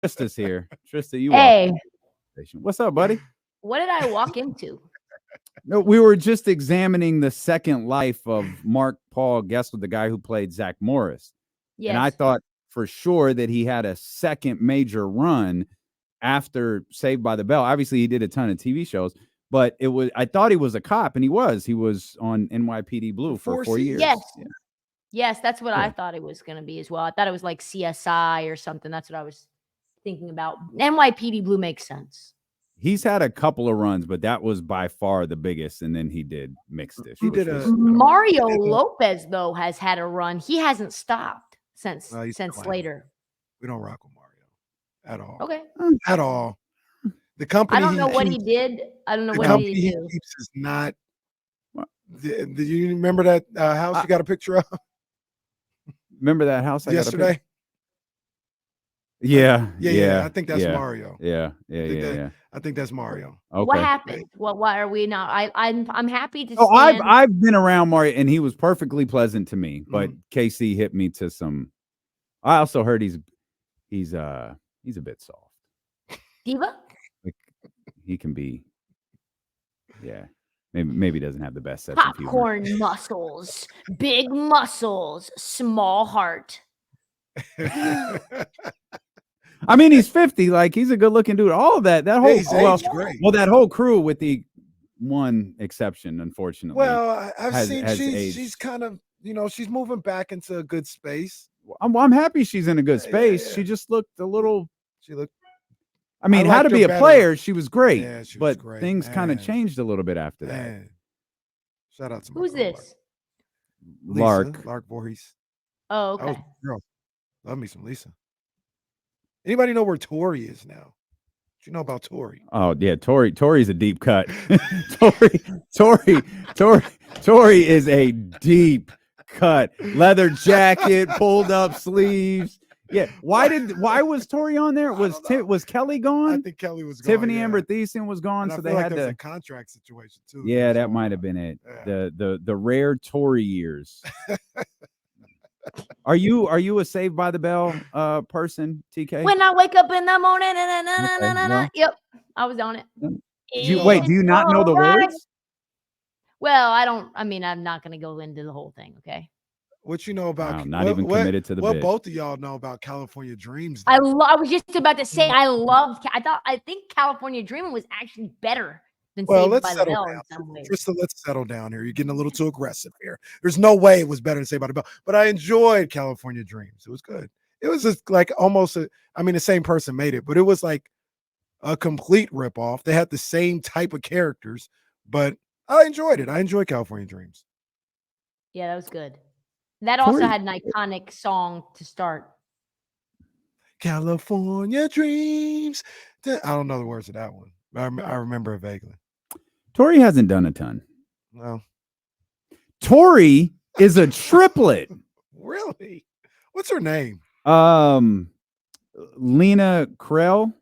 Trista's here. Trista, you Hey, welcome. What's up, buddy? what did I walk into? No, we were just examining the second life of Mark Paul Gessler, the guy who played Zach Morris. And I Yes. thought for sure that he had a second major run after Saved by the Bell. Obviously, he did a ton of TV shows, but I thought he was a cop, and he was. He was on NYPD Blue for 4 years. Yes. Yeah. Yes, that's what Yeah. I thought it was going to be as well. I thought it was like CSI or something. That's what I was thinking about. NYPD Blue makes sense. He's had a couple of runs, but that was by far the biggest. And then he did Mixed-ish. Mario Lopez, though, has had a run. He hasn't stopped since later. We don't rock with Mario at all. Okay. At all. The company. I don't know what he did. I don't know what he did. He keeps is not. Did you remember that house you got a picture of? Remember that house yesterday? Yeah. I think that's Mario. Yeah. I think that's Mario. Okay. What happened? Why are we not? I'm happy to. I've been around Mario, and he was perfectly pleasant to me. But KC hit me to some. I also heard he's a bit soft. Diva. Like, he can be. Yeah. Maybe doesn't have the best sense of humor. Popcorn muscles, big muscles, small heart. I mean, he's 50. Like, he's a good-looking dude. All of that whole great. Well, that whole crew, with the one exception, unfortunately. Well, I've seen she's kind of, she's moving back into a good space. I'm happy she's in a good space. Yeah. She just looked a little. I mean, how to be a player, she was great. Yeah, she was great. Things kind of changed a little bit after that. Shout out to who's this? Lark Voorhees. Oh, okay. Girl, love me some Lisa. Anybody know where Tori is now? What you know about Tori? Oh yeah, Tori's a deep cut. Tori is a deep cut. Leather jacket, pulled up sleeves. Yeah. Why was Tori on there? Was Kelly gone? I think Kelly was gone. Tiffany Amber Thiessen was gone, so they had a contract situation too. Yeah, that might have been it. Yeah. The rare Tori years. Are you a Saved by the Bell person, TK? When I wake up in the morning, yep, I was on it. Do you not know the words? Well, I don't. I mean, I'm not going to go into the whole thing. Okay. What you know about? Not even committed to the what bid. Both of y'all know about California Dreams? I was just about to say I think California Dreaming was actually better than Saved by the Bell in some ways. Trista, let's settle down here. You're getting a little too aggressive here. There's no way it was better than Saved by the Bell, but I enjoyed California Dreams. It was good. It was just like almost the same person made it, but it was like a complete ripoff. They had the same type of characters, but I enjoyed it. I enjoyed California Dreams. Yeah, that was good. That also had an iconic song to start. California Dreams. I don't know the words of that one. I remember it vaguely. Tori hasn't done a ton. No. Tori is a triplet. Really? What's her name? Lena Krell.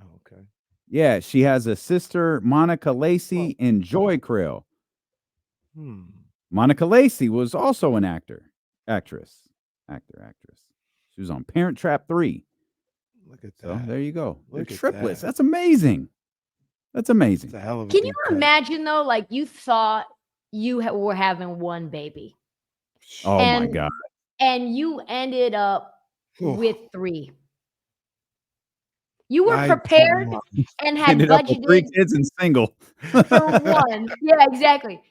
Oh, okay. Yeah, she has a sister, Monica Lacey, and Joy Krell. Monica Lacey was also an actress. She was on Parent Trap 3. Look at that. So there you go. They're triplets. That. That's amazing. That's amazing. That's a hell of a Can you imagine though? Like you thought you were having one baby. Oh my God. And you ended up with 3. You were prepared and had budgeted 3 kids and single for 1. Yeah, exactly.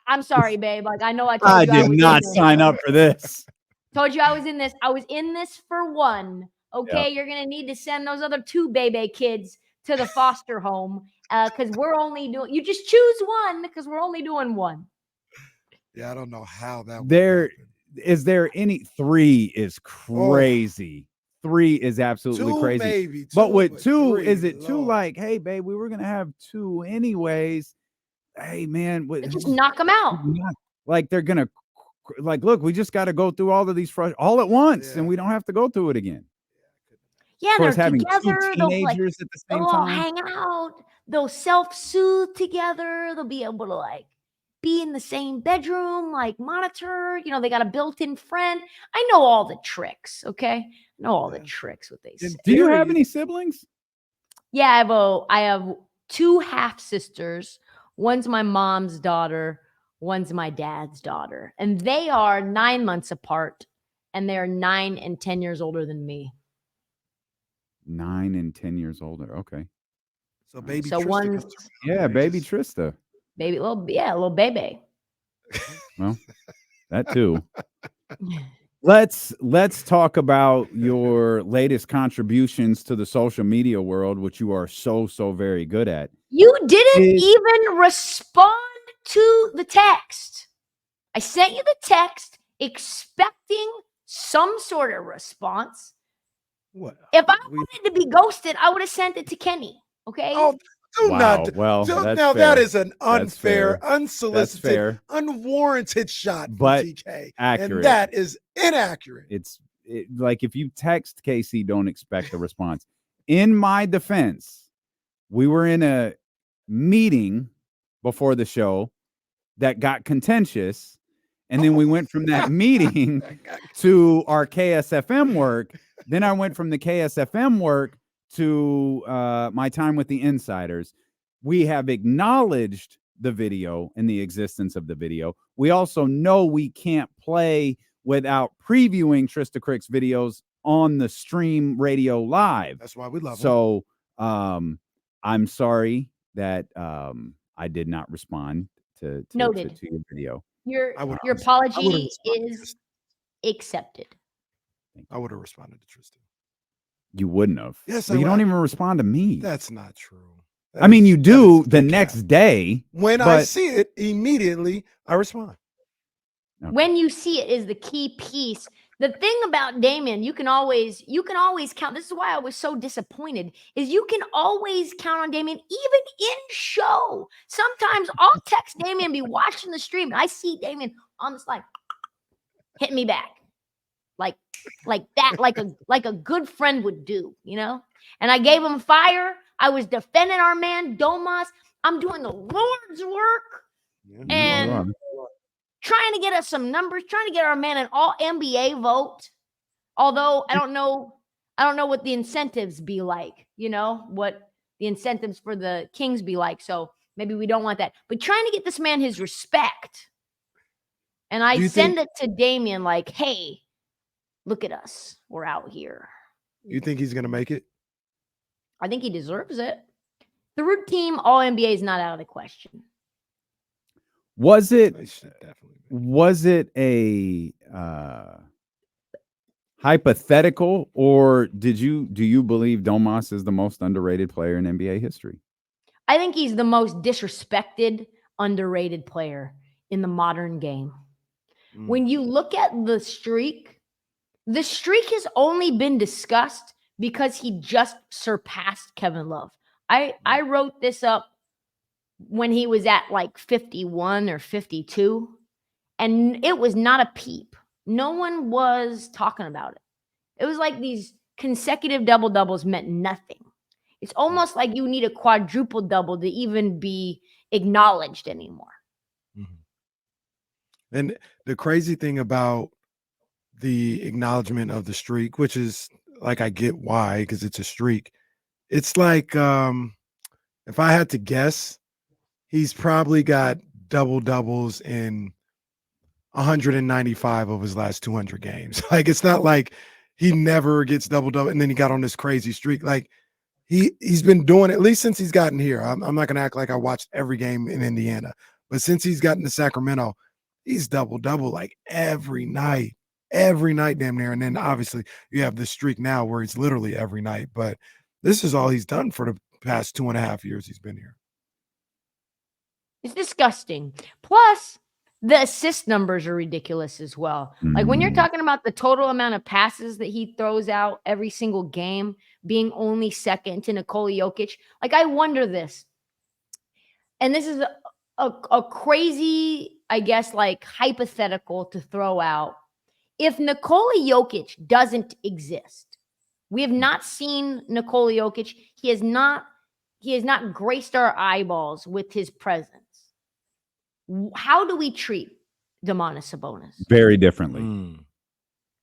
I'm sorry, babe. Like I know I told you I did not sign up for this. Told you I was in this. I was in this for 1. Okay, You're gonna need to send those other 2 baby kids to the foster home because we're only doing. You just choose 1 because we're only doing 1. Yeah, I don't know how that. Is there any 3 is crazy. 3 is absolutely 2 crazy. Maybe, 2, but with 2, 3, is it 2 like, hey, babe, we were going to have 2 anyways. Hey, man. Just knock them out. Like they're going to, like, look, we just got to go through all of these all at once and we don't have to go through it again. Yeah, they're having together. 2 teenagers at the same time. They'll hang out. They'll self-soothe together. They'll be able to be in the same bedroom, like monitor. You know, they got a built-in friend. I know all the tricks. Okay, I know all the tricks. What they say. Do you have any siblings? Yeah, I have 2 half sisters. One's my mom's daughter. One's my dad's daughter, and they are 9 months apart, and they are 9 and 10 years older than me. 9 and 10 years older. Okay. So baby So Trysta one's comes around. Yeah, baby Trysta. little baby. Well, that too. Let's talk about your latest contributions to the social media world, which you are so very good at. You didn't even respond to the text. I sent you the text expecting some sort of response. What? If I wanted to be ghosted, I would have sent it to Kenny. Okay. Oh, do Wow. not. Well, that's now fair. that is an That's unfair, fair. unsolicited, fair. unwarranted shot from But TK. accurate. And that is inaccurate. It's like if you text Casey, don't expect a response. In my defense, we were in a meeting before the show that got contentious. And then we went from that meeting to our KSFM work. Then I went from the KSFM work to my time with the Insiders. We have acknowledged the video and the existence of the video. We also know we can't play without previewing Trysta Krick's videos on the stream radio live. That's why we love him. So I'm sorry that I did not respond to your video. Your apology is accepted. I would have responded to Trysta. You wouldn't have. Yes, but you don't even respond to me. That's not true. I mean, you do the next day. When I see it, immediately I respond. Okay. When you see it is the key piece. The thing about Damian, you can always count. This is why I was so disappointed. Is you can always count on Damian, even in show. Sometimes I'll text Damian, be watching the stream, and I see Damian on the slide, hit me back, like that, like a good friend would do, you know. And I gave him fire. I was defending our man Domas. I'm doing the Lord's work, and trying to get us some numbers, trying to get our man an all NBA vote. Although I don't know what the incentives be like, you know, what the incentives for the Kings be like. So maybe we don't want that. But trying to get this man his respect. And I send it to Damian like, hey, look at us. We're out here. You think he's going to make it? I think he deserves it. Third team all NBA is not out of the question. Was it a hypothetical, or do you believe Domas is the most underrated player in NBA history? I think he's the most disrespected, underrated player in the modern game. When you look at the streak has only been discussed because he just surpassed Kevin Love. I wrote this up when he was at like 51 or 52, and it was not a peep. No one was talking about it. It was like these consecutive double-doubles meant nothing. It's almost like you need a quadruple double to even be acknowledged anymore. Mm-hmm. And the crazy thing about the acknowledgement of the streak, which is like, I get why, because it's a streak. It's like, if I had to guess, he's probably got double-doubles in 195 of his last 200 games. Like, it's not like he never gets double-double and then he got on this crazy streak. Like, he's been doing it at least since he's gotten here. I'm not going to act like I watched every game in Indiana, but since he's gotten to Sacramento, he's double-double like every night damn near. And then obviously you have this streak now where he's literally every night, but this is all he's done for the past 2.5 years he's been here. It's disgusting. Plus, the assist numbers are ridiculous as well. Like when you're talking about the total amount of passes that he throws out every single game, being only second to Nikola Jokic. Like, I wonder this. And this is a crazy, I guess, like hypothetical to throw out. If Nikola Jokic doesn't exist, we have not seen Nikola Jokic. He has not graced our eyeballs with his presence. How do we treat Domantas Sabonis? Very differently.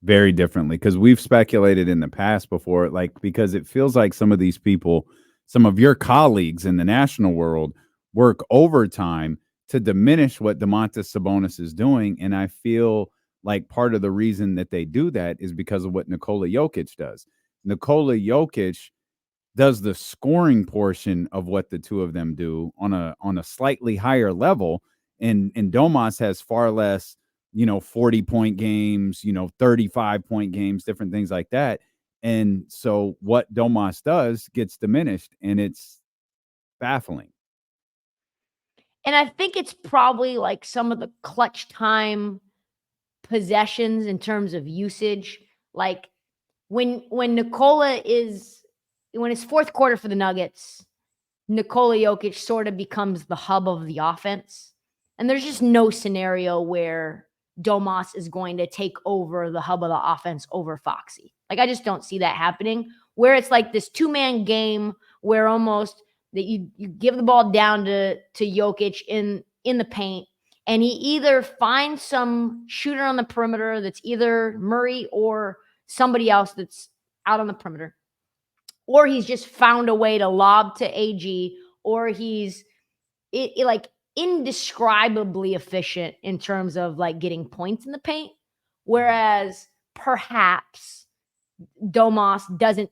Very differently, because we've speculated in the past before, like, because it feels like some of these people, some of your colleagues in the national world, work overtime to diminish what Domantas Sabonis is doing. And I feel like part of the reason that they do that is because of what Nikola Jokic does. Nikola Jokic does the scoring portion of what the two of them do on a slightly higher level. And Domas has far less, 40-point games, 35-point games, different things like that. And so what Domas does gets diminished, and it's baffling. And I think it's probably like some of the clutch time possessions in terms of usage. Like when Nikola is, when it's fourth quarter for the Nuggets, Nikola Jokic sort of becomes the hub of the offense. And there's just no scenario where Domas is going to take over the hub of the offense over Foxy. Like, I just don't see that happening, where it's like this two-man game where almost that you give the ball down to Jokic in the paint, and he either finds some shooter on the perimeter that's either Murray or somebody else that's out on the perimeter, or he's just found a way to lob to AG, or he's like indescribably efficient in terms of like getting points in the paint. Whereas perhaps Domas doesn't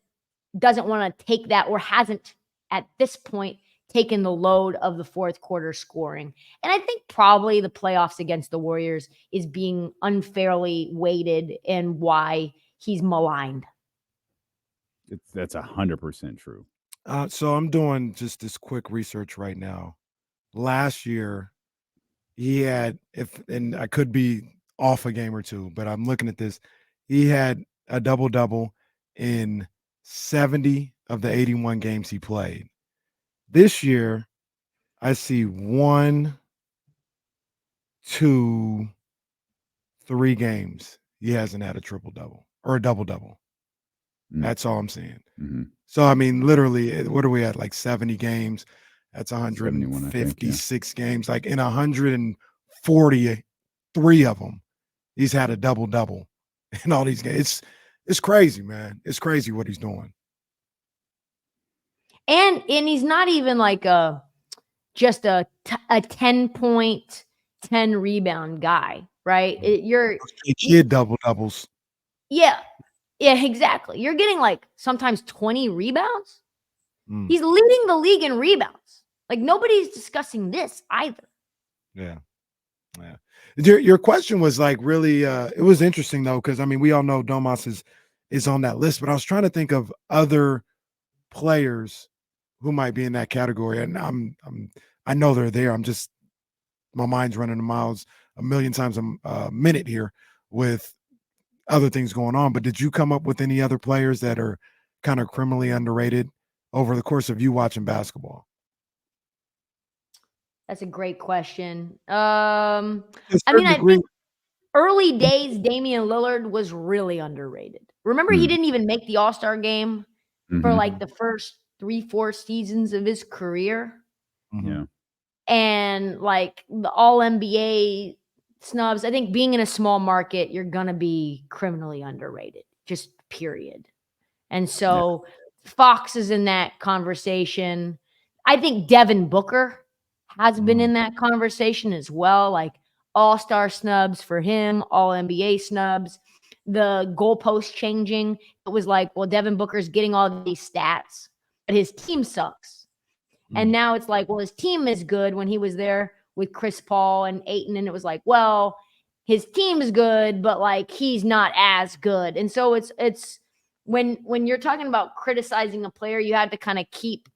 want to take that, or hasn't at this point taken the load of the fourth quarter scoring. And I think probably the playoffs against the Warriors is being unfairly weighted and why he's maligned. That's 100% true. So I'm doing just this quick research right now. Last year, he had, and I could be off a game or two, but I'm looking at this. He had a double-double in 70 of the 81 games he played. This year, I see 1, 2, 3 games he hasn't had a triple-double or a double-double. That's all I'm seeing. So, I mean, literally, what are we at? Like 70 games. That's 156 games. Like in 143 of them, he's had a double-double in all these games. It's crazy, man. It's crazy what he's doing. And he's not even like just a 10-point, 10 rebound guy, right? You're kid double-doubles. Yeah, exactly. You're getting like sometimes 20 rebounds. He's leading the league in rebounds. Like, nobody's discussing this either. Yeah. Your question was like really, it was interesting though, because I mean, we all know Domas is on that list, but I was trying to think of other players who might be in that category, and I know they're there. My mind's running miles a million times a minute here with other things going on. But did you come up with any other players that are kind of criminally underrated over the course of you watching basketball? That's a great question. I mean, I think early days Damian Lillard was really underrated. Remember, he didn't even make the All-Star game for like the first 3-4 seasons of his career. Yeah. And like the All-NBA snubs, I think being in a small market, you're going to be criminally underrated, just period. And so Fox is in that conversation. I think Devin Booker has been in that conversation as well, like all-star snubs for him, all-NBA snubs. The goalpost changing, it was like, well, Devin Booker's getting all these stats, but his team sucks. And now it's like, well, his team is good when he was there with Chris Paul and Ayton, and it was like, well, his team is good, but like he's not as good. And so it's when you're talking about criticizing a player, you have to kind of keep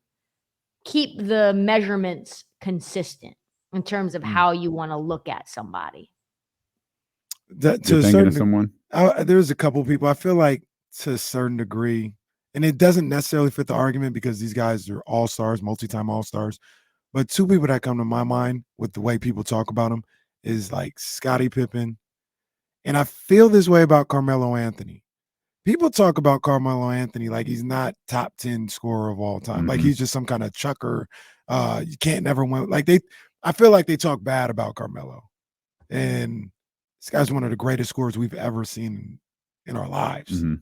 the measurements consistent in terms of how you want to look at somebody. To a certain someone, there's a couple of people I feel like to a certain degree, and it doesn't necessarily fit the argument because these guys are all-stars, multi-time all-stars. But two people that come to my mind with the way people talk about them is like Scottie Pippen. And I feel this way about Carmelo Anthony. People talk about Carmelo Anthony like he's not top 10 scorer of all time. Like he's just some kind of chucker. You can't never win. Like I feel like they talk bad about Carmelo. And this guy's one of the greatest scorers we've ever seen in our lives. Mm-hmm.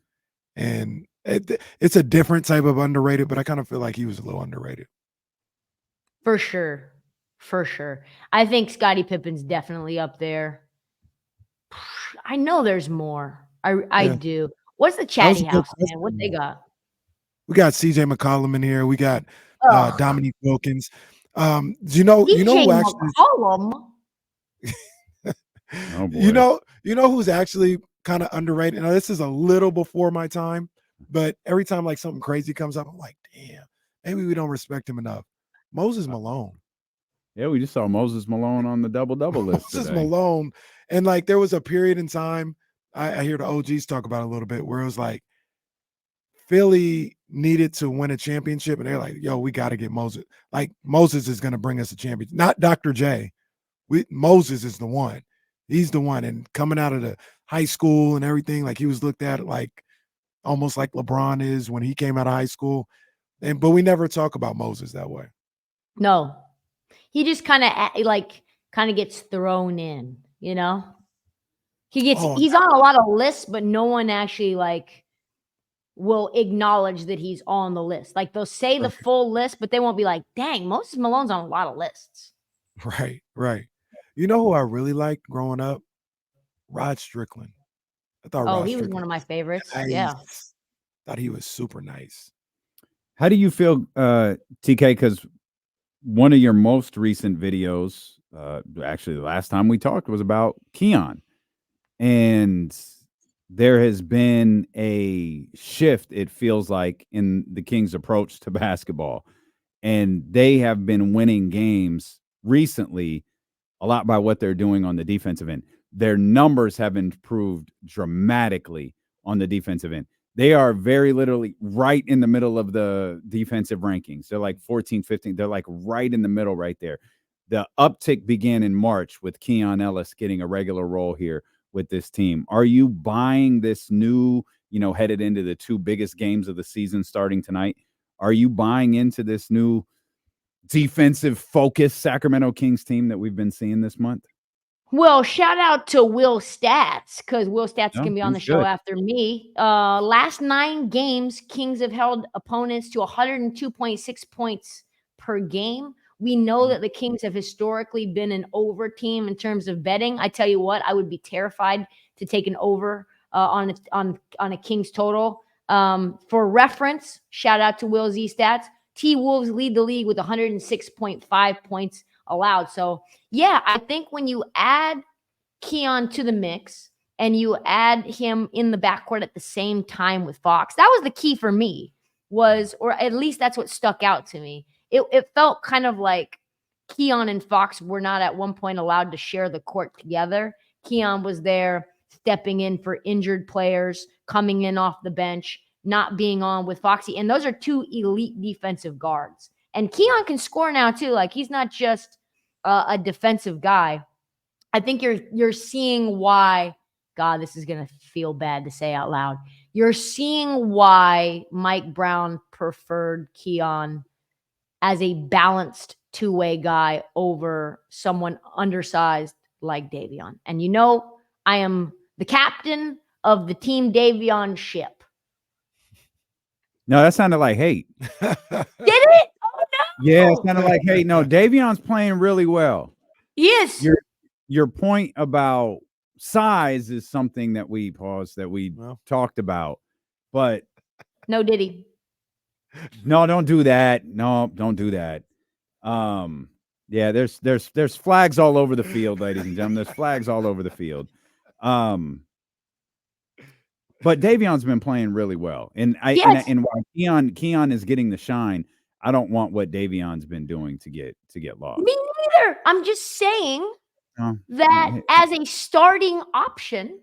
And it's a different type of underrated, but I kind of feel like he was a little underrated. For sure. For sure. I think Scottie Pippen's definitely up there. I know there's more. I do. What's the chatty house, man? What they got? We got CJ McCollum in here. We got Dominique Wilkins. Do you know who actually McCollum? Oh boy. You know who's actually kind of underrated? Now, this is a little before my time, but every time like something crazy comes up, I'm like, damn, maybe we don't respect him enough. Moses Malone. Yeah, we just saw Moses Malone on the double-double list Moses today. Malone. And like there was a period in time, I hear the OGs talk about it a little bit, where it was like Philly needed to win a championship, and they're like, yo, we got to get Moses. Like Moses is going to bring us a championship, not Dr. J. Moses is the one. He's the one. And coming out of the high school and everything, like he was looked at like almost like LeBron is when he came out of high school. But we never talk about Moses that way. No. He just kind of gets thrown in, you know? He's on a lot of lists, but no one actually like will acknowledge that he's on the list. Like they'll say the full list, but they won't be like, dang, Moses Malone's on a lot of lists. Right. You know who I really liked growing up? Rod Strickland. I thought he was one of my favorites. Nice. Yeah. Thought he was super nice. How do you feel, TK? Because one of your most recent videos, actually the last time we talked was about Keon. And there has been a shift, it feels like, in the Kings' approach to basketball. And they have been winning games recently a lot by what they're doing on the defensive end. Their numbers have improved dramatically on the defensive end. They are very literally right in the middle of the defensive rankings. They're like 14, 15. They're like right in the middle right there. The uptick began in March with Keon Ellis getting a regular role here with this team. Are you buying this new, headed into the two biggest games of the season starting tonight? Are you buying into this new defensive focused Sacramento Kings team that we've been seeing this month? Well, shout out to Will Stats, because Will Stats can be on the show after me. Last 9 games, Kings have held opponents to 102.6 points per game. We know that the Kings have historically been an over team in terms of betting. I tell you what, I would be terrified to take an over on a Kings total. For reference, shout out to Will Z Stats. T-Wolves lead the league with 106.5 points allowed. So, yeah, I think when you add Keon to the mix and you add him in the backcourt at the same time with Fox, that was the key for me, or at least that's what stuck out to me. It felt kind of like Keon and Fox were not at one point allowed to share the court together. Keon was there stepping in for injured players, coming in off the bench, not being on with Foxy. And those are 2 elite defensive guards. And Keon can score now too. Like he's not just a defensive guy. I think you're seeing why, God, this is going to feel bad to say out loud. You're seeing why Mike Brown preferred Keon as a balanced two-way guy over someone undersized like Davion. And I am the captain of the Team Davion ship. No, that sounded like hate. Did it? Oh, no. Yeah, it sounded like hate. No, Davion's playing really well. Yes. Your point about size is something that we talked about. But no, did he? No, don't do that. No, don't do that. Yeah, there's flags all over the field, ladies and gentlemen. There's flags all over the field. But Davion's been playing really well. And while Keon is getting the shine, I don't want what Davion's been doing to get lost. Me neither. I'm just saying that as a starting option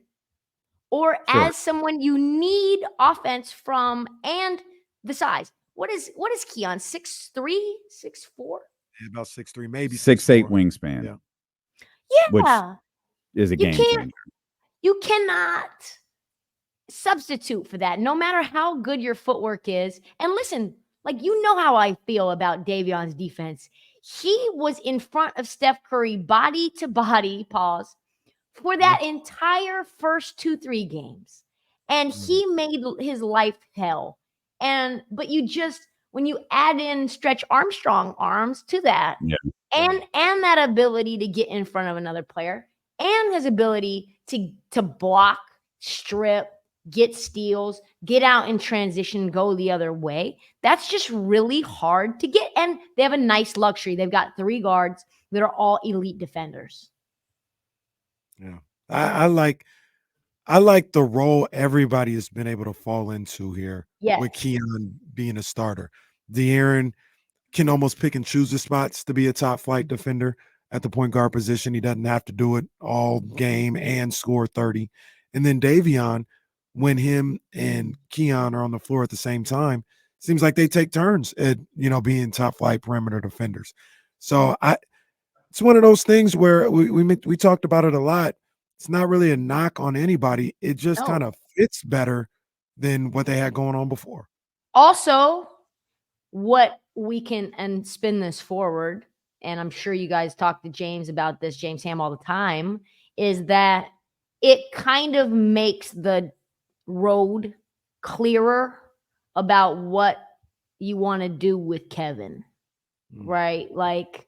or as someone you need offense from and the size. What is Keon? 6'3", 6'4"? Yeah, about 6'3", maybe 6'8" wingspan. Yeah. Which is a game changer. You cannot substitute for that, no matter how good your footwork is. And listen, like how I feel about Davion's defense. He was in front of Steph Curry body to body, pause, for that entire first 2-3 games. And he made his life hell. But when you add in Stretch Armstrong arms to that, and that ability to get in front of another player, and his ability to block, strip, get steals, get out in transition, go the other way. That's just really hard to get. And they have a nice luxury. They've got 3 guards that are all elite defenders. Yeah. I like the role everybody has been able to fall into here with Keon being a starter. De'Aaron can almost pick and choose the spots to be a top flight defender at the point guard position. He doesn't have to do it all game and score 30. And then Davion, when him and Keon are on the floor at the same time, seems like they take turns at, being top flight perimeter defenders. So it's one of those things where we talked about it a lot. It's not really a knock on anybody. It just kind of fits better than what they had going on before. Also, what we can and spin this forward, and I'm sure you guys talk to James about this, James Ham, all the time, is that it kind of makes the road clearer about what you want to do with Kevin, right? Like,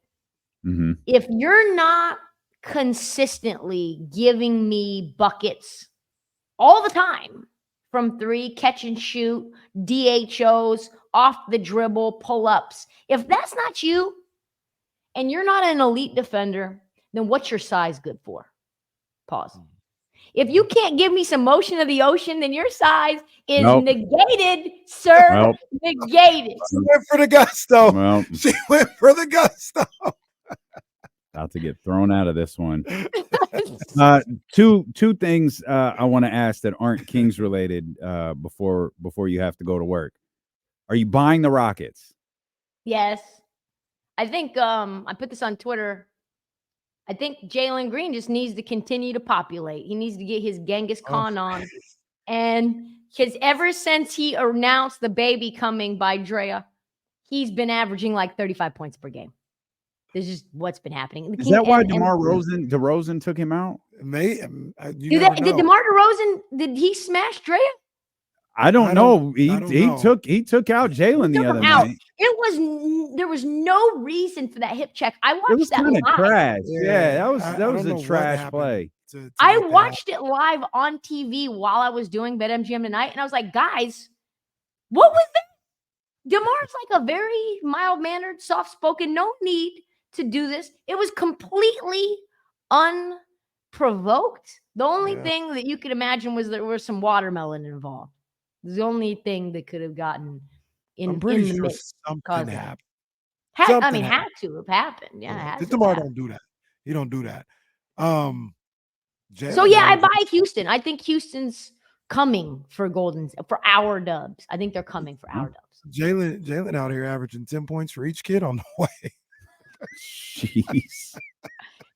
if you're not consistently giving me buckets all the time from 3, catch and shoot, DHOs, off the dribble, pull-ups, if that's not you and you're not an elite defender, then what's your size good for? Pause. If you can't give me some motion of the ocean, then your size is negated, sir. Negated. She went for the gusto. She went for the gusto. About to get thrown out of this one. Two things I want to ask that aren't Kings related before you have to go to work. Are you buying the Rockets? Yes. I think I put this on Twitter. I think Jalen Green just needs to continue to populate. He needs to get his Genghis Khan on. And because ever since he announced the baby coming by Drea, he's been averaging like 35 points per game. This is what's been happening. Is that why DeRozan took him out? Did DeMar DeRozan, did he smash Drea? I don't know. He took out Jalen the other night. There was no reason for that hip check. I watched that live. Trash. Yeah, that was a trash play. I watched it live on TV while I was doing BetMGM tonight, and I was like, guys, what was that? DeMar's like a very mild-mannered, soft-spoken, no need to do this. It was completely unprovoked. The only thing that you could imagine was there was some watermelon involved. The only thing that could have gotten I'm pretty sure something happened. Had to have happened. Yeah, DeMar don't do that. He don't do that. I buy Houston. I think Houston's coming for our dubs. I think they're coming for our dubs. Jalen out here averaging 10 points for each kid on the way. Jeez.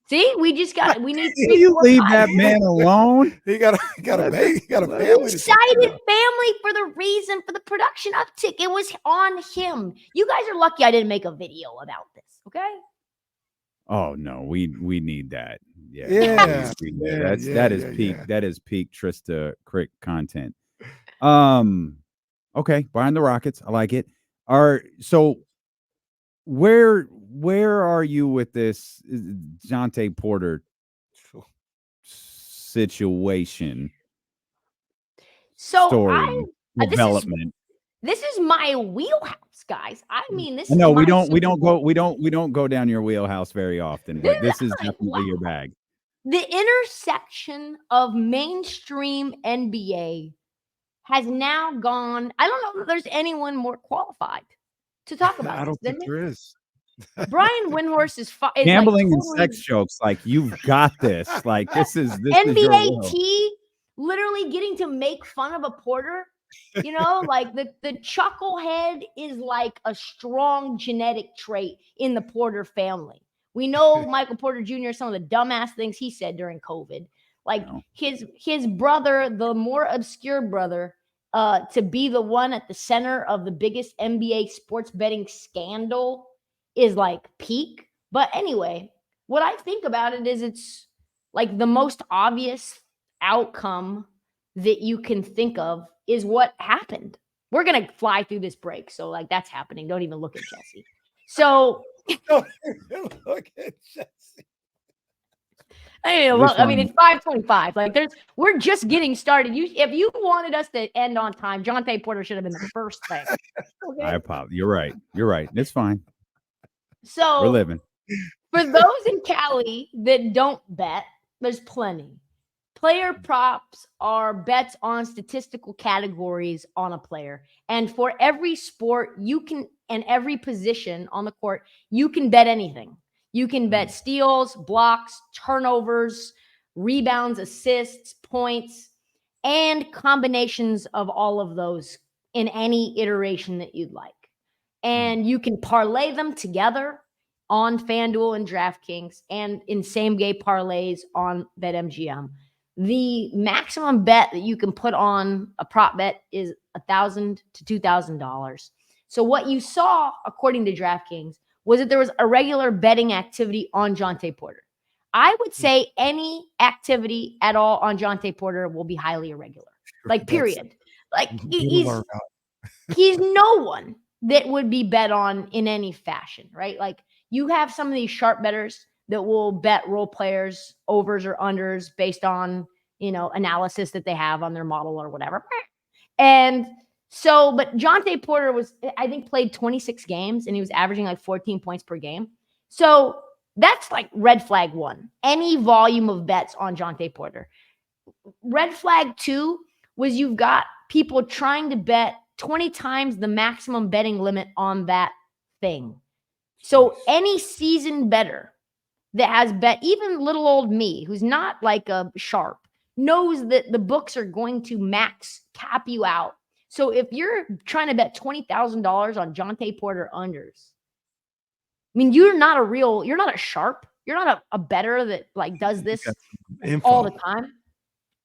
See, we need. You leave that man alone. He got a family. Excited family for the production uptick. It was on him. You guys are lucky I didn't make a video about this. Okay. Oh no, we need that. Yeah. That is peak. That is peak Trysta Krick content. Okay, buying the Rockets. I like it. Where are you with this Jonte Porter situation? Story development. This is my wheelhouse, guys. I mean, this. No, we don't go down your wheelhouse very often, but this is definitely your bag. The intersection of mainstream NBA has now gone. I don't know if there's anyone more qualified to talk about. I don't think there is. Brian Windhorst is gambling and sex jokes. Like, you've got this. Like, this is NBA T literally getting to make fun of a Porter. Like the chucklehead is like a strong genetic trait in the Porter family. We know Michael Porter Jr., some of the dumbass things he said during COVID. Like his brother, the more obscure brother, to be the one at the center of the biggest NBA sports betting scandal is like peak. But anyway, what I think about it is it's like the most obvious outcome that you can think of is what happened. We're going to fly through this break. So like that's happening. Don't even look at Jesse. So Don't even look at Jesse. I mean, it's 5:25. Like we're just getting started. If you wanted us to end on time, Jonte Porter should have been the first thing. Okay? I apologize. You're right. You're right. It's fine. So we're living. For those in Cali that don't bet, there's plenty. Player props are bets on statistical categories on a player. And for every sport, and every position on the court, you can bet anything. You can bet steals, blocks, turnovers, rebounds, assists, points, and combinations of all of those in any iteration that you'd like. And you can parlay them together on FanDuel and DraftKings and in same-game parlays on BetMGM. The maximum bet that you can put on a prop bet is $1,000 to $2,000. So what you saw, according to DraftKings, was that there was irregular betting activity on Jonte Porter. I would say any activity at all on Jonte Porter will be highly irregular. Like, period. Like, he's no one that would be bet on in any fashion, right? Like, you have some of these sharp bettors that will bet role players overs or unders based on, analysis that they have on their model or whatever. And so, but Jonte Porter I think, played 26 games and he was averaging like 14 points per game. So that's like red flag 1. Any volume of bets on Jonte Porter. Red flag 2 was you've got people trying to bet 20 times the maximum betting limit on that thing. So any seasoned bettor that has bet, even little old me, who's not like a sharp, knows that the books are going to max cap you out. So if you're trying to bet $20,000 on Jonte Porter unders, I mean, you're not a sharp. You're not a bettor that like does this all the time.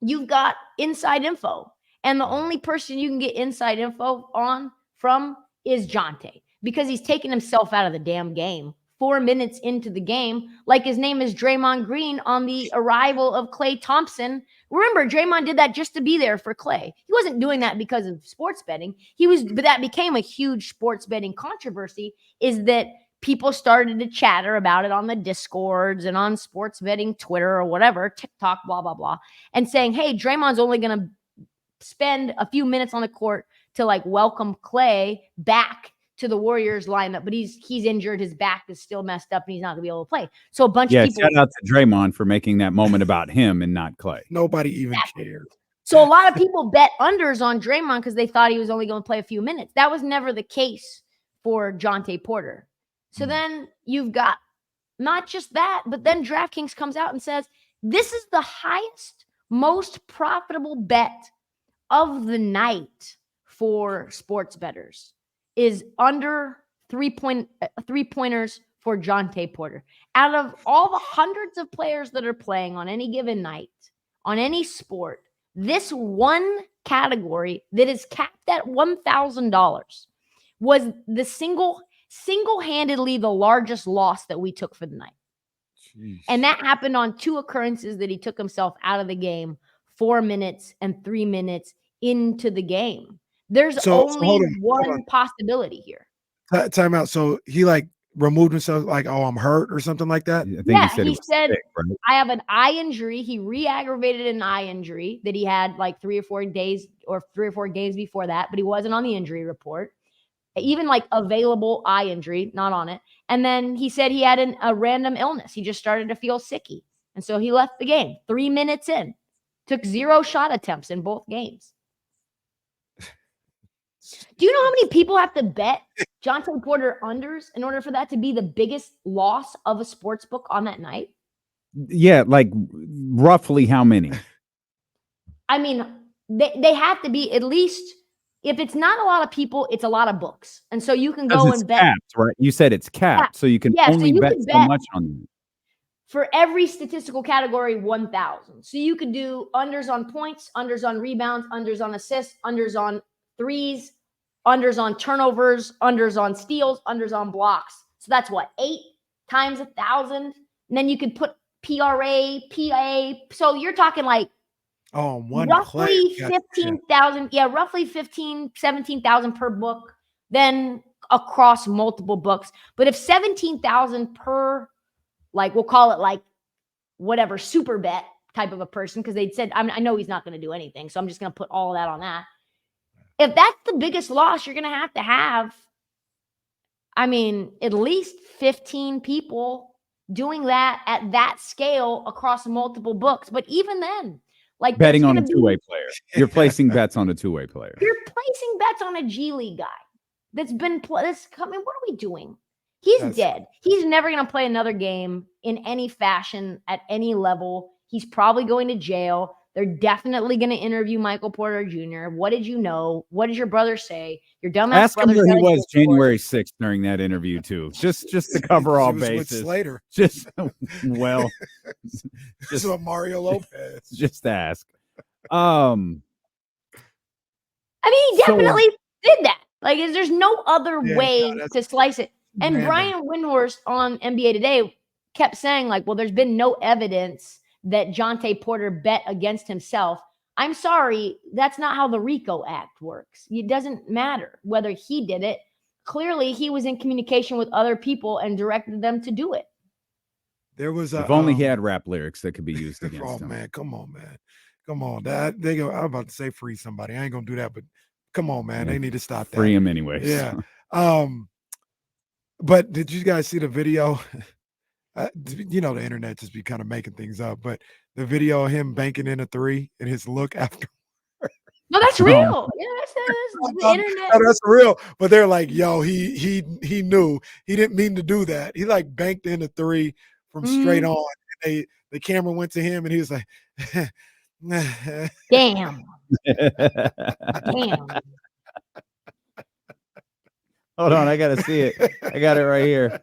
You've got inside info. And the only person you can get inside info from is Jonte, because he's taken himself out of the damn game 4 minutes into the game, like his name is Draymond Green on the arrival of Klay Thompson. Remember, Draymond did that just to be there for Klay. He wasn't doing that because of sports betting. But that became a huge sports betting controversy, is that people started to chatter about it on the Discords and on sports betting Twitter or whatever, TikTok, blah, blah, blah, and saying, hey, Draymond's only going to spend a few minutes on the court to like welcome Klay back to the Warriors lineup, but he's injured. His back is still messed up and he's not gonna be able to play. So a bunch of people. Shout out to Draymond for making that moment about him and not Klay. Nobody even cared. So a lot of people bet unders on Draymond because they thought he was only going to play a few minutes. That was never the case for Jonte Porter. So then you've got not just that, but then DraftKings comes out and says, this is the highest, most profitable bet of the night for sports bettors, is under 3-pointers for Jonte Porter. Out of all the hundreds of players that are playing on any given night, on any sport, this one category that is capped at $1,000 was the single-handedly the largest loss that we took for the night. Jeez. And that happened on 2 occurrences that he took himself out of the game 4 minutes and 3 minutes into the game. There's only one possibility here. Time out. So he like removed himself, like, oh, I'm hurt or something like that? I think he said sick, right? I have an eye injury. He re-aggravated an eye injury that he had like 3 or 4 days or 3 or 4 games before that, but he wasn't on the injury report. Even like available eye injury, not on it. And then he said he had a random illness. He just started to feel sicky. And so he left the game 3 minutes in. Took 0 shot attempts in both games. Do you know how many people have to bet Jonte Porter unders in order for that to be the biggest loss of a sports book on that night? Yeah, like roughly how many? I mean, they have to be at least, if it's not a lot of people, it's a lot of books. And so you can go and bet. Capped, right? You said it's capped, so you can only bet so much on it. For every statistical category, 1,000. So you could do unders on points, unders on rebounds, unders on assists, unders on threes, unders on turnovers, unders on steals, unders on blocks. So that's what, 8 times 1,000. And then you could put PRA, PA. So you're talking like one roughly player. 15,000. Yeah, roughly 15, 17,000 per book, then across multiple books. But if 17,000 per, like, we'll call it like whatever, super bet type of a person, because they'd said, I know he's not going to do anything, so I'm just going to put all of that on that. If that's the biggest loss, you're going to have, I mean, at least 15 people doing that at that scale across multiple books. But even then, like, betting on a two-way player. You're placing bets on a two-way player. You're placing bets on a G League guy that's been this. I mean, what are we doing? He's dead. He's never going to play another game in any fashion at any level. He's probably going to jail. They're definitely going to interview Michael Porter Jr. What did you know? What did your brother say? Your dumbass Ask him where he was January 6th during that interview too. Just to cover all bases. Slater. Just well, just what Mario Lopez. Just ask. I mean, he definitely did that. Like, there's no other way to slice it. And random. Brian Windhorst on NBA Today kept saying, like, well, there's been no evidence that Jonte Porter bet against himself. I'm sorry, that's not how the RICO Act works. It doesn't matter whether he did it. Clearly, he was in communication with other people and directed them to do it. There was if only he had rap lyrics that could be used against him. Man, come on, man. Come on. That they go. I'm about to say free somebody. I ain't gonna do that, but come on, man. They need to stop that. Free him anyways. Yeah. But did you guys see the video? You know, the internet just be kind of making things up, but the video of him banking in a 3 and his look after. No, that's real. Yeah, that's the internet. That's real. But they're like, yo, he knew he didn't mean to do that. He like banked in a 3 from straight on. And the camera went to him and he was like, damn. Damn. Hold on, I gotta see it. I got it right here.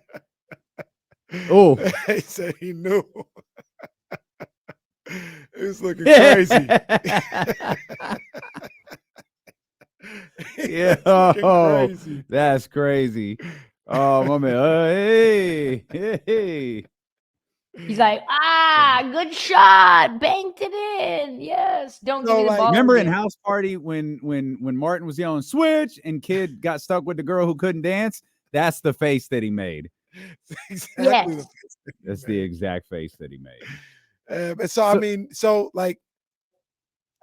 Oh, he said he knew. It was looking crazy. Yeah, crazy. That's crazy. Oh, my man. Hey. He's like, good shot, banked it in. Yes, don't give me the ball. Remember in House Party when Martin was yelling switch and Kid got stuck with the girl who couldn't dance? That's the face that he made. Exactly. Yes. That's the exact face that he made. So I mean, like,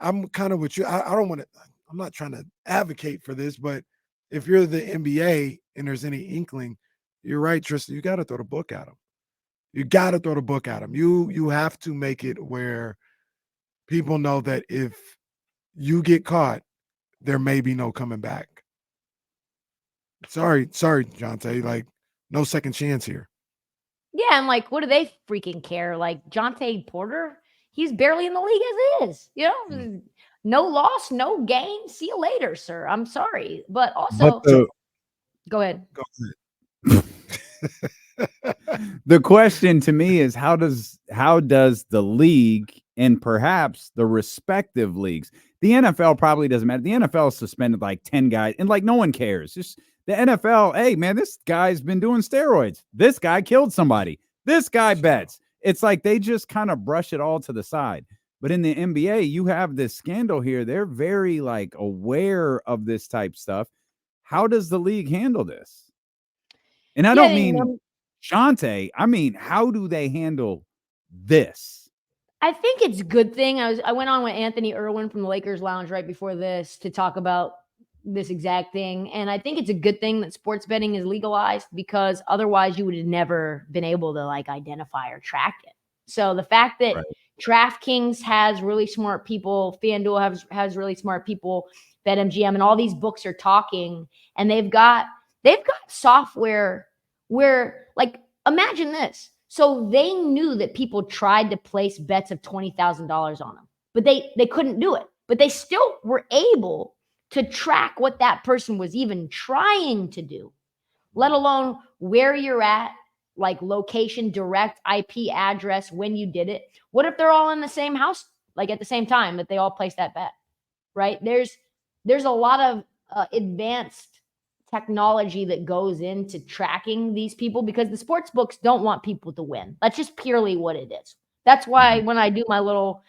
I'm kind of with you. I don't want to. I'm not trying to advocate for this, but if you're the NBA and there's any inkling, you're right, Trysta. You got to throw the book at him. You got to throw the book at him. You have to make it where people know that if you get caught, there may be no coming back. Sorry, Jonte. Like, no second chance here. Yeah, and like, what do they freaking care? Like, Jonte Porter, he's barely in the league as is. You know, no loss, no gain. See you later, sir. I'm sorry, but also, go ahead. The question to me is how does the league and perhaps the respective leagues, the NFL probably doesn't matter. The NFL suspended like 10 guys and like no one cares. Just the NFL, hey man, this guy's been doing steroids. This guy killed somebody. This guy bets. It's like they just kind of brush it all to the side. But in the NBA, you have this scandal here. They're very like aware of this type stuff. How does the league handle this? And I don't mean Jonte. I mean, how do they handle this? I think it's a good thing. I went on with Anthony Irwin from the Lakers Lounge right before this to talk about this exact thing. And I think it's a good thing that sports betting is legalized because otherwise you would have never been able to like identify or track it. So the fact that DraftKings has really smart people, FanDuel has really smart people, BetMGM, and all these books are talking, and they've got software where, like, imagine this. So they knew that people tried to place bets of $20,000 on them, but they couldn't do it. But they still were able to track what that person was even trying to do, let alone where you're at, like location, direct IP address, when you did it. What if they're all in the same house, like at the same time that they all placed that bet, right? There's a lot of advanced technology that goes into tracking these people, because the sports books don't want people to win. That's just purely what it is. That's why when I do my little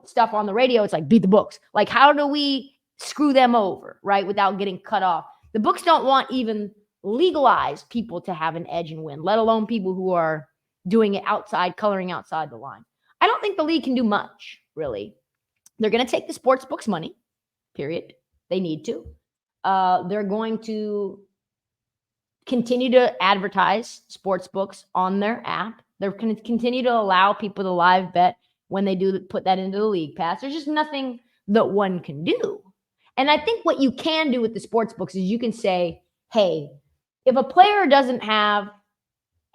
stuff on the radio, it's like, beat the books. Like, how do we screw them over, right, without getting cut off? The books don't want even legalized people to have an edge and win, let alone people who are doing it outside, coloring outside the line. I don't think the league can do much, really. They're going to take the sports books money, period. They need to. They're going to continue to advertise sports books on their app. They're going to continue to allow people to live bet when they do put that into the league pass. There's just nothing that one can do. And I think what you can do with the sports books is you can say, hey, if a player doesn't have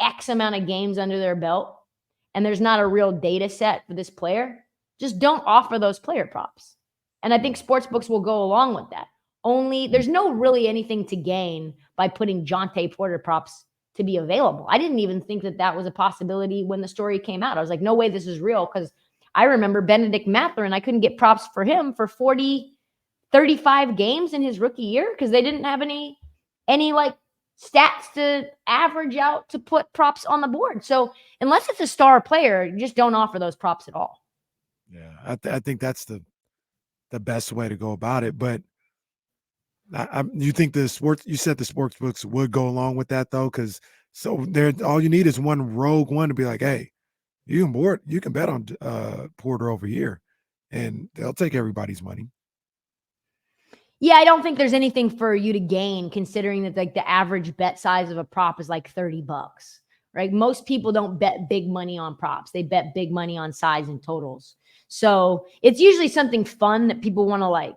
X amount of games under their belt and there's not a real data set for this player, just don't offer those player props. And I think sports books will go along with that. Only there's no really anything to gain by putting Jonte Porter props to be available. I didn't even think that that was a possibility when the story came out. I was like, no way this is real, because I remember Benedict Mathurin, I couldn't get props for him for 35 games in his rookie year because they didn't have any like stats to average out to put props on the board. So unless it's a star player, you just don't offer those props at all. Yeah, I think that's the best way to go about it. But you think you said the sports books would go along with that though, because all you need is one rogue one to be like, hey, you can bet on Porter over here, and they'll take everybody's money. Yeah, I don't think there's anything for you to gain, considering that like the average bet size of a prop is like $30, right? Most people don't bet big money on props. They bet big money on size and totals. So it's usually something fun that people want to like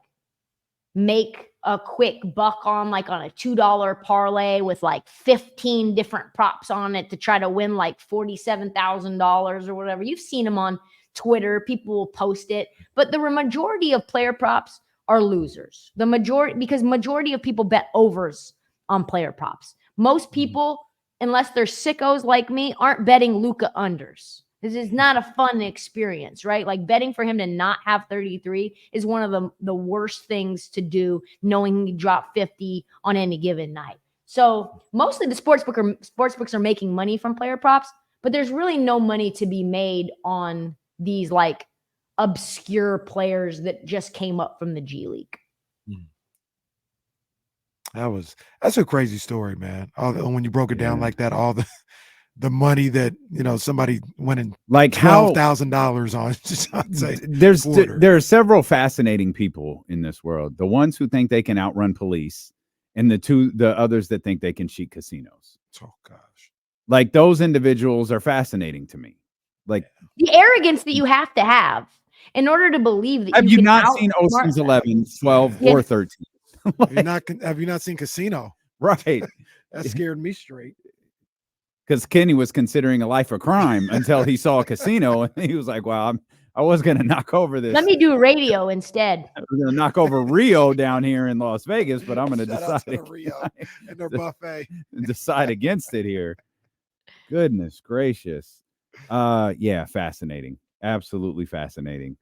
make a quick buck on, like on a $2 parlay with like 15 different props on it to try to win like $47,000 or whatever. You've seen them on Twitter. People will post it, but the majority of player props are losers. Because majority of people bet overs on player props. Most people, unless they're sickos like me, aren't betting Luka unders. This is not a fun experience, right? Like betting for him to not have 33 is one of the worst things to do, knowing he dropped 50 on any given night. So mostly the sports books are making money from player props, but there's really no money to be made on these like obscure players that just came up from the G League. That's a crazy story, man. When you broke it down like that, all the money that somebody winning like $12,000 on. There are several fascinating people in this world. The ones who think they can outrun police, and the others that think they can cheat casinos. Oh gosh, like those individuals are fascinating to me. Like the arrogance that you have to have in order to believe that have you not seen Ocean's 11, 12, or 13? Have you not seen Casino? Right. That scared me straight. Because Kenny was considering a life of crime until he saw a casino, and he was like, "Well, I was going to knock over this. Let me do radio instead. I was going to knock over Rio down here in Las Vegas, but I'm going to decide Rio and their buffet and decide against it here." Goodness gracious. Yeah, fascinating. Absolutely fascinating.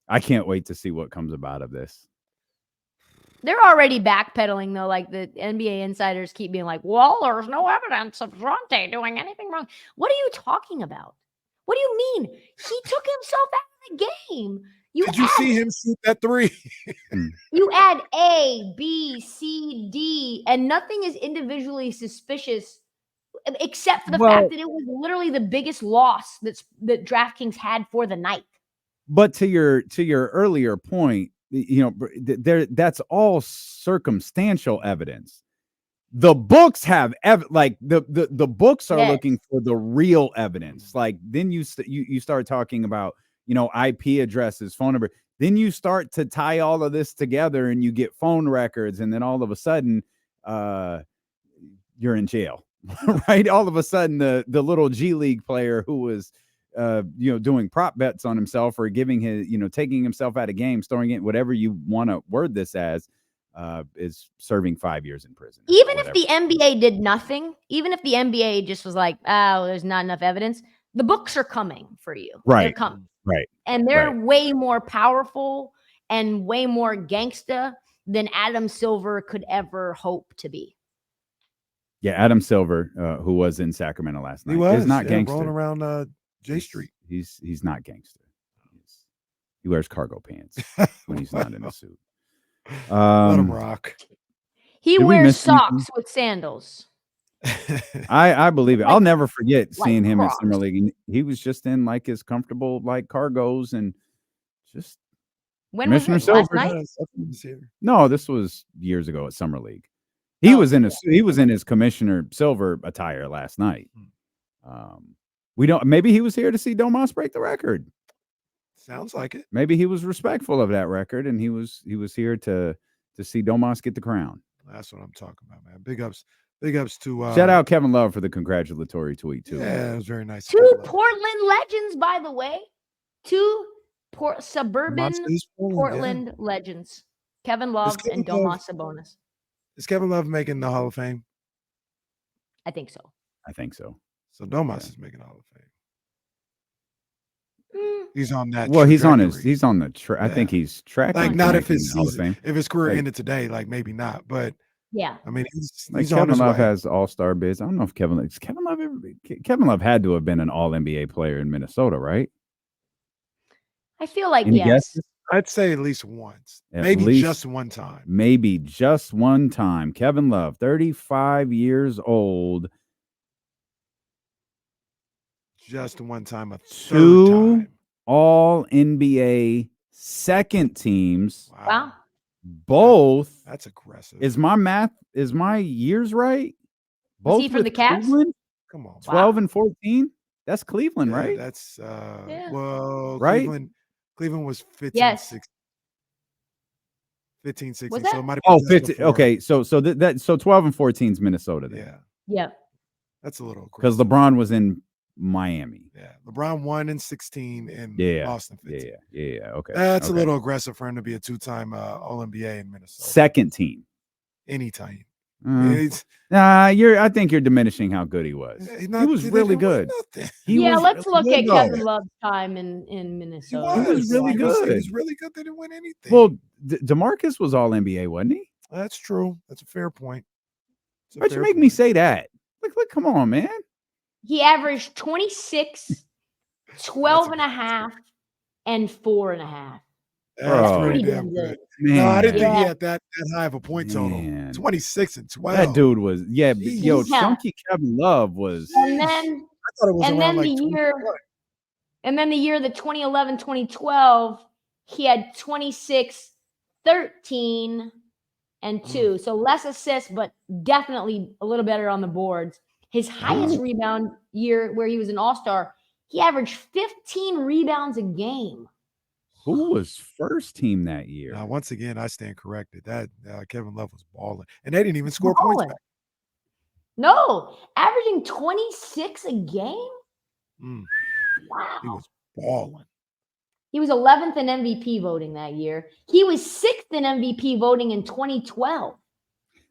I can't wait to see what comes about of this. They're already backpedaling, though. Like the NBA insiders keep being like, well, there's no evidence of Jonte doing anything wrong. What are you talking about? What do you mean? He took himself out of the game. Did you see him shoot that three? You add A, B, C, D, and nothing is individually suspicious except for the fact that it was literally the biggest loss that DraftKings had for the night. But to your earlier point, that's all circumstantial evidence. The books have the books are looking for the real evidence. Like then you start talking about IP addresses, phone number. Then you start to tie all of this together, and you get phone records, and then all of a sudden, you're in jail, right? All of a sudden, the little G League player who was doing prop bets on himself or giving his, taking himself out of game, storing it, whatever you want to word this as, is serving 5 years in prison. Even if the NBA did nothing, even if the NBA just was like, oh, there's not enough evidence, the books are coming for you. Right. They're coming. Right. And they're way more powerful and way more gangsta than Adam Silver could ever hope to be. Yeah, Adam Silver, who was in Sacramento last night, is not gangster. Rolling around J Street. He's not gangster. He wears cargo pants when he's not in a suit. Let him rock. He wears socks with sandals. I believe it. Like- I'll never forget like seeing him Crocs. in Summer League. And he was just in like his comfortable like cargos and just When was Commissioner it? Last Silver. night? No, this was years ago at Summer League. He was in his Commissioner Silver attire last night. Maybe he was here to see Domas break the record. Sounds like it. Maybe he was respectful of that record and he was here to see Domas get the crown. That's what I'm talking about, man. Big ups to shout out Kevin Love for the congratulatory tweet too. Yeah, it was very nice. Two Portland legends, by the way. Two suburban Portland legends. Kevin Love and Domas Sabonis. Is Kevin Love making the Hall of Fame? I think so. So Domas is making the Hall of Fame. He's on that. Well, he's on the track. I think he's tracking. Like not if his Hall of Fame. if his career ended today, like maybe not. But yeah, I mean, he's Kevin on his Love way. has all-star bids. I don't know if Kevin Love had to have been an all-NBA player in Minnesota, right? I feel like Any yes. guesses? I'd say at least once. Just one time. Maybe just one time. Kevin Love, 35 years old. Just one time, a third Two time. all-NBA second teams. Wow. Both. That's aggressive. Is my years right? Was he for the Cavs? Cleveland? Come on. 12 and 14? That's Cleveland, Yeah, right? That's Yeah. well, right? Cleveland was 15, Yes. 16. 15, 16. Was that? So it might have Oh, been 15. before. Okay, so 12 and 14 is Minnesota then. Yeah. Yeah. That's a little Because LeBron was in Miami. Yeah. LeBron won in 16 and Boston 15. Yeah. Okay. That's okay. a little aggressive for him to be a two-time All-NBA in Minnesota. Second team. Anytime. I think you're diminishing how good he was. He was really good. Let's look at Kevin Love's time in Minnesota. He was really good. He was really good. They didn't win anything. Well, DeMarcus was all NBA, wasn't he? That's true. That's a fair point. Why'd you make me say that? Look, come on, man. He averaged 26, 12 and a half, and 4.5. That's pretty damn good. Man. No, I didn't think he had that high of a point total. Man. 26 and 12. That dude was, chunky Kevin Love was. And then, I thought it was and then like the year, the 2011, 2012, he had 26, 13, and 2. So less assists, but definitely a little better on the boards. His highest rebound year, where he was an all-star, he averaged 15 rebounds a game. Who was first team that year? Now, once again, I stand corrected. That Kevin Love was balling, and they didn't even score points back. No, averaging 26 a game. Wow, he was balling. He was 11th in MVP voting that year. He was 6th in MVP voting in 2012.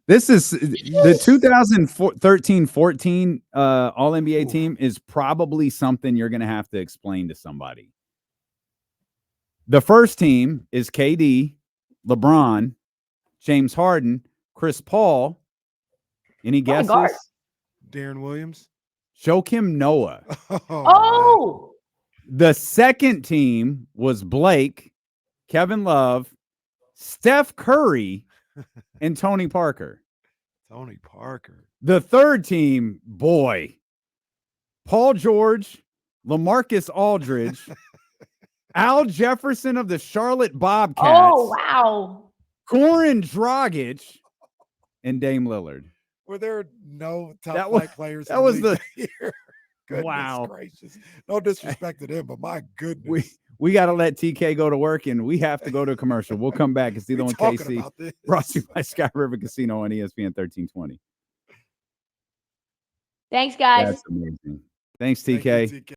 This is the 2013-14 All-NBA team is probably something you're going to have to explain to somebody. The first team is KD, LeBron, James Harden, Chris Paul. Any guesses? Darren Williams. Joakim Noah. Oh. The second team was Blake, Kevin Love, Steph Curry, and Tony Parker. Tony Parker. The third team, boy, Paul George, LaMarcus Aldridge, Al Jefferson of the Charlotte Bobcats. Oh, wow. Goran Dragic, and Dame Lillard. Were there no top flight players? That was the year? Goodness wow. gracious. No disrespect to them, but my goodness. We got to let TK go to work, and we have to go to a commercial. We'll come back. It's Steelo and KC. Brought to you by Sky River Casino on ESPN 1320. Thanks, guys. That's amazing. Thanks, TK.